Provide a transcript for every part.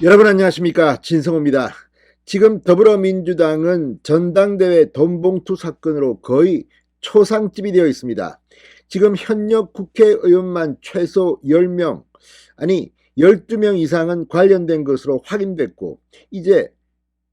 여러분 안녕하십니까, 진성호입니다. 지금 더불어민주당은 전당대회 돈봉투 사건으로 거의 초상집이 되어 있습니다. 지금 현역 국회의원만 최소 10명, 아니 12명 이상은 관련된 것으로 확인됐고, 이제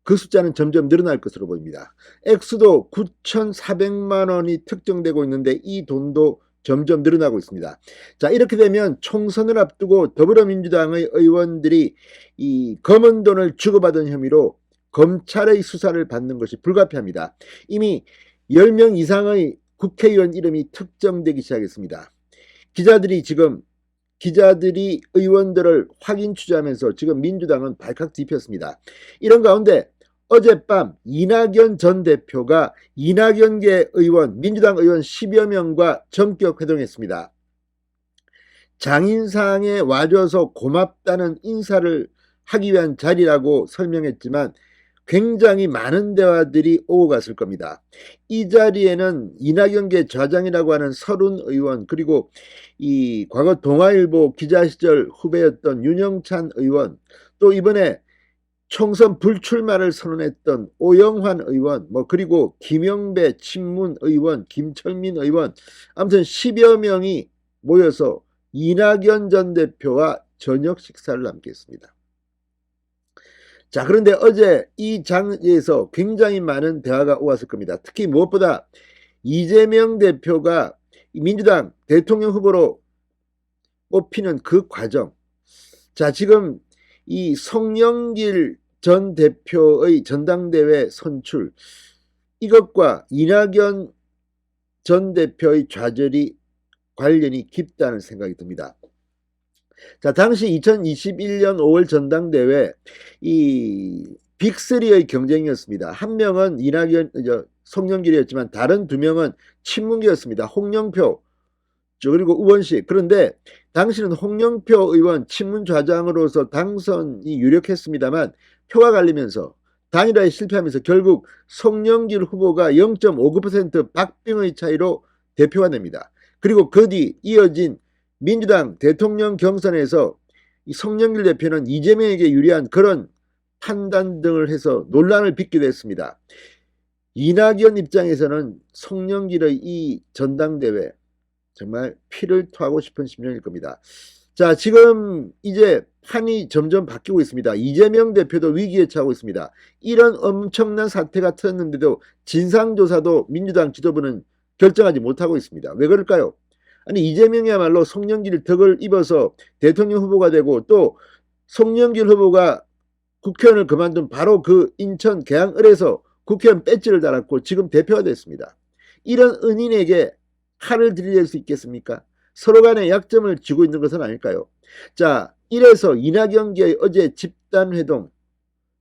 그 숫자는 점점 늘어날 것으로 보입니다. 액수도 9,400만 원이 특정되고 있는데 이 돈도 점점 늘어나고 있습니다. 자, 이렇게 되면 총선을 앞두고 더불어민주당의 의원들이 이 검은 돈을 주고받은 혐의로 검찰의 수사를 받는 것이 불가피합니다. 이미 10명 이상의 국회의원 이름이 특정되기 시작했습니다. 기자들이 의원들을 확인 취재하면서 지금 민주당은 발칵 뒤폈습니다. 이런 가운데 어젯밤 이낙연 전 대표가 이낙연계 의원, 민주당 의원 10여 명과 전격 회동했습니다. 장인상에 와줘서 고맙다는 인사를 하기 위한 자리라고 설명했지만 굉장히 많은 대화들이 오고 갔을 겁니다. 이 자리에는 이낙연계 좌장이라고 하는 서른 의원, 그리고 이 과거 동아일보 기자 시절 후배였던 윤영찬 의원, 또 이번에 총선 불출마를 선언했던 오영환 의원, 그리고 김영배 친문 의원, 김철민 의원, 아무튼 10여 명이 모여서 이낙연 전 대표와 저녁 식사를 함께 했습니다. 자, 그런데 어제 이 장에서 굉장히 많은 대화가 오갔을 겁니다. 특히 무엇보다 이재명 대표가 민주당 대통령 후보로 뽑히는 그 과정. 자, 지금 이 송영길 전 대표의 전당대회 선출, 이것과 이낙연 전 대표의 좌절이 관련이 깊다는 생각이 듭니다. 자, 당시 2021년 5월 전당대회 이 빅3의 경쟁이었습니다. 한 명은 송영길이었지만 다른 두 명은 친문계였습니다. 홍영표 그리고 우원식. 그런데 당시는 홍영표 의원 친문 좌장으로서 당선이 유력했습니다만 표가 갈리면서 단일화에 실패하면서 결국 송영길 후보가 0.59% 박빙의 차이로 대표가 됩니다. 그리고 그 뒤 이어진 민주당 대통령 경선에서 이 송영길 대표는 이재명에게 유리한 그런 판단 등을 해서 논란을 빚기도 했습니다. 이낙연 입장에서는 송영길의 이 전당대회 정말 피를 토하고 싶은 심정일 겁니다. 자, 지금 이제 판이 점점 바뀌고 있습니다. 이재명 대표도 위기에 처하고 있습니다. 이런 엄청난 사태가 터졌는데도 진상조사도 민주당 지도부는 결정하지 못하고 있습니다. 왜 그럴까요? 아니, 이재명이야말로 송영길 덕을 입어서 대통령 후보가 되고, 또 송영길 후보가 국회의원을 그만둔 바로 그 인천 계양을에서 국회의원 배지를 달았고 지금 대표가 됐습니다. 이런 은인에게 칼을 들이댈 수 있겠습니까? 서로 간의 약점을 쥐고 있는 것은 아닐까요? 자, 이래서 이낙연계의 어제 집단회동,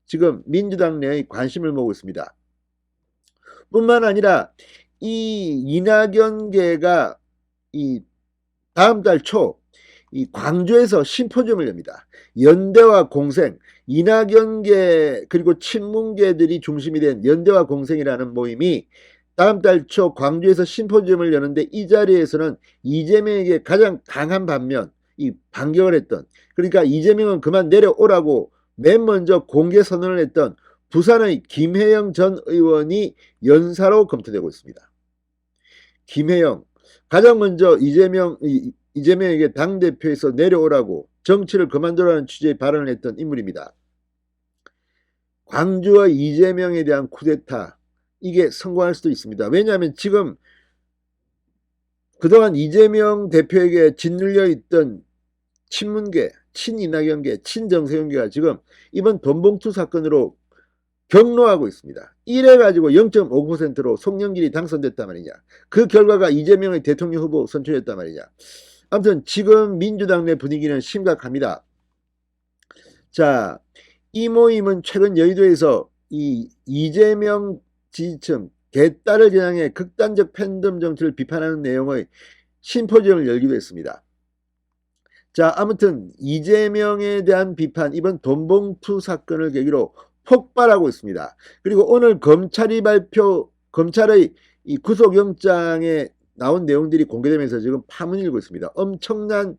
지금 민주당 내의 관심을 모으고 있습니다. 뿐만 아니라 이 이낙연계가 이 다음 달 초 이 광주에서 심포지엄을 엽니다. 연대와 공생, 이낙연계 그리고 친문계들이 중심이 된 연대와 공생이라는 모임이 다음 달 초 광주에서 심포지엄을 여는데, 이 자리에서는 이재명에게 가장 강한 반면 이 반격을 했던, 그러니까 이재명은 그만 내려오라고 맨 먼저 공개 선언을 했던 부산의 김혜영 전 의원이 연사로 검토되고 있습니다. 김혜영, 가장 먼저 이재명에게 당대표에서 내려오라고 정치를 그만두라는 취지의 발언을 했던 인물입니다. 광주와 이재명에 대한 쿠데타, 이게 성공할 수도 있습니다. 왜냐하면 지금 그동안 이재명 대표에게 짓눌려 있던 친문계, 친이낙연계, 친정세윤계가 지금 이번 돈봉투 사건으로 경로하고 있습니다. 이래가지고 0.5%로 송영길이 당선됐단 말이냐. 그 결과가 이재명의 대통령 후보 선출했단 말이냐. 아무튼 지금 민주당 내 분위기는 심각합니다. 자, 이 모임은 최근 여의도에서 이 이재명 지지층, 개딸을 겨냥해 극단적 팬덤 정치를 비판하는 내용의 심포지엄을 열기도 했습니다. 자, 아무튼 이재명에 대한 비판, 이번 돈봉투 사건을 계기로 폭발하고 있습니다. 그리고 오늘 검찰의 이 구속영장에 나온 내용들이 공개되면서 지금 파문이 일고 있습니다. 엄청난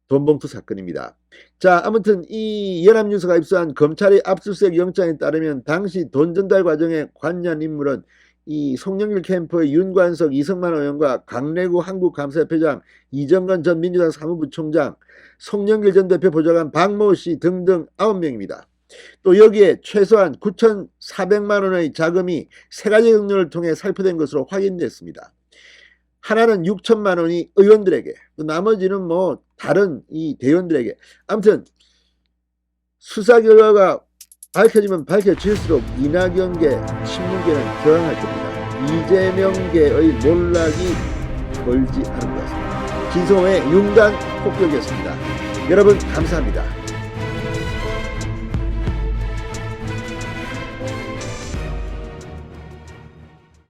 돈봉투 사건입니다. 자, 아무튼 이 연합뉴스가 입수한 검찰의 압수수색 영장에 따르면 당시 돈 전달 과정에 관여한 인물은 이 송영길 캠프의 윤관석, 이성만 의원과 강래구 한국감사협회장, 이정건 전 민주당 사무부총장, 송영길 전 대표 보좌관 박모 씨 등등 9명입니다. 또 여기에 최소한 9,400만 원의 자금이 세 가지 경로를 통해 살포된 것으로 확인됐습니다. 하나는 6천만 원이 의원들에게, 또 나머지는 뭐 다른 이 대의원들에게. 아무튼 수사 결과가 밝혀지면 밝혀질수록 이낙연계, 친문계는 저항할 겁니다. 이재명계의 몰락이 멀지 않은 것 같습니다. 진성호의 융단 폭격이었습니다. 여러분 감사합니다.